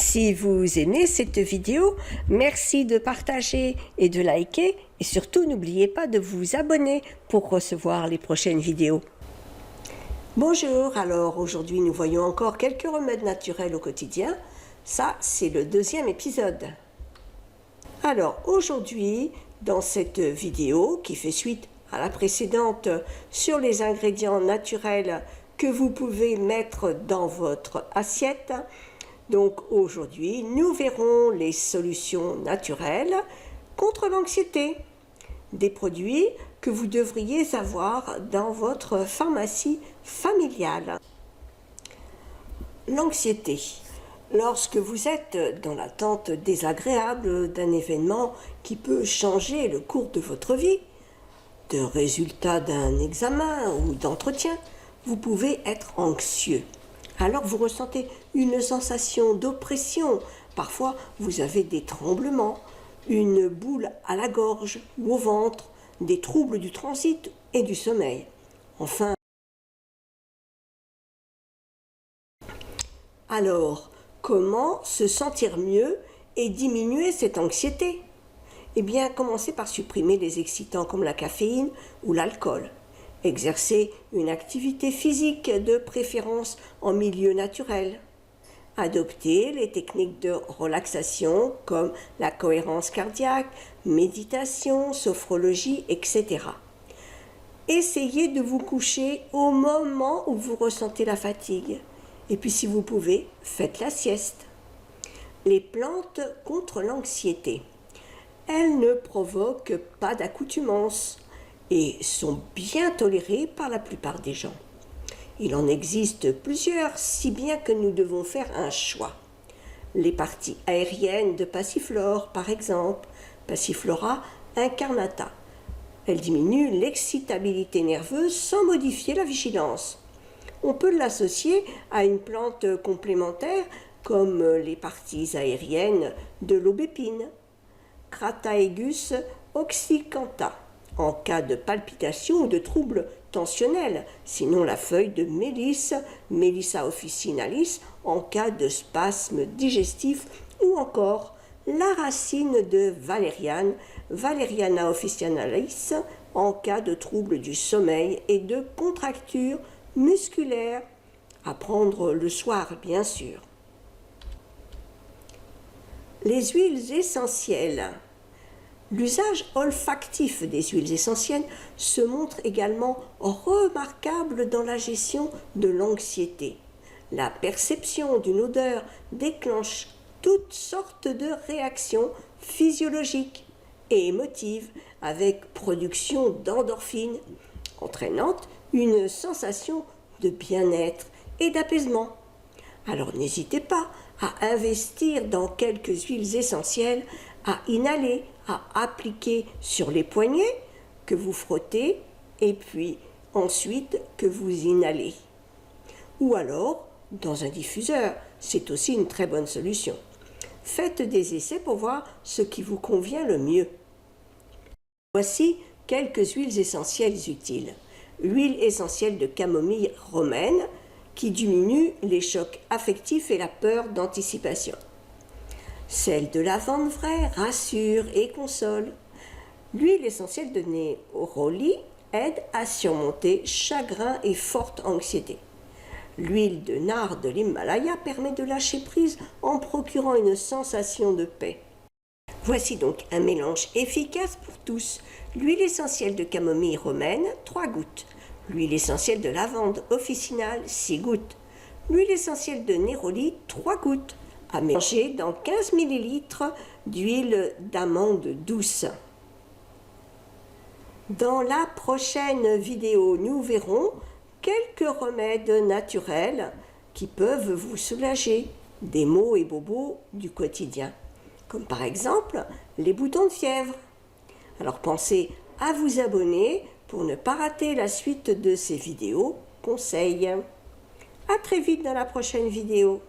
Si vous aimez cette vidéo, merci de partager et de liker et surtout n'oubliez pas de vous abonner pour recevoir les prochaines vidéos. Bonjour, alors aujourd'hui nous voyons encore quelques remèdes naturels au quotidien. Ça, c'est le deuxième épisode. Alors aujourd'hui, dans cette vidéo qui fait suite à la précédente sur les ingrédients naturels que vous pouvez mettre dans votre assiette, donc aujourd'hui, nous verrons les solutions naturelles contre l'anxiété, des produits que vous devriez avoir dans votre pharmacie familiale. L'anxiété. Lorsque vous êtes dans l'attente désagréable d'un événement qui peut changer le cours de votre vie, de résultat d'un examen ou d'entretien, vous pouvez être anxieux. Alors vous ressentez une sensation d'oppression. Parfois, vous avez des tremblements, une boule à la gorge ou au ventre, des troubles du transit et du sommeil. Enfin, alors, comment se sentir mieux et diminuer cette anxiété? Eh bien, commencez par supprimer les excitants comme la caféine ou l'alcool. Exercer une activité physique de préférence en milieu naturel. Adopter les techniques de relaxation comme la cohérence cardiaque, méditation, sophrologie, etc. Essayez de vous coucher au moment où vous ressentez la fatigue. Et puis si vous pouvez, faites la sieste. Les plantes contre l'anxiété. Elles ne provoquent pas d'accoutumance et sont bien tolérées par la plupart des gens. Il en existe plusieurs, si bien que nous devons faire un choix. Les parties aériennes de Passiflore, par exemple, Passiflora incarnata. Elle diminue l'excitabilité nerveuse sans modifier la vigilance. On peut l'associer à une plante complémentaire comme les parties aériennes de l'aubépine, Crataegus oxycantha, en cas de palpitation ou de troubles tensionnels, sinon la feuille de mélisse, Melissa officinalis, en cas de spasme digestif, ou encore la racine de valériane, Valeriana officinalis, en cas de troubles du sommeil et de contractures musculaires, à prendre le soir bien sûr. Les huiles essentielles. L'usage olfactif des huiles essentielles se montre également remarquable dans la gestion de l'anxiété. La perception d'une odeur déclenche toutes sortes de réactions physiologiques et émotives avec production d'endorphines, entraînant une sensation de bien-être et d'apaisement. Alors n'hésitez pas à investir dans quelques huiles essentielles, à inhaler, à appliquer sur les poignets que vous frottez et puis ensuite que vous inhalez. Ou alors dans un diffuseur, c'est aussi une très bonne solution. Faites des essais pour voir ce qui vous convient le mieux. Voici quelques huiles essentielles utiles. L'huile essentielle de camomille romaine qui diminue les chocs affectifs et la peur d'anticipation. Celle de lavande vraie rassure et console. L'huile essentielle de néroli aide à surmonter chagrin et forte anxiété. L'huile de nard de l'Himalaya permet de lâcher prise en procurant une sensation de paix. Voici donc un mélange efficace pour tous. L'huile essentielle de camomille romaine, 3 gouttes. L'huile essentielle de lavande officinale, 6 gouttes. L'huile essentielle de néroli, 3 gouttes. À mélanger dans 15 ml d'huile d'amande douce. Dans la prochaine vidéo, nous verrons quelques remèdes naturels qui peuvent vous soulager des maux et bobos du quotidien, comme par exemple les boutons de fièvre. Alors pensez à vous abonner pour ne pas rater la suite de ces vidéos conseils. À très vite dans la prochaine vidéo.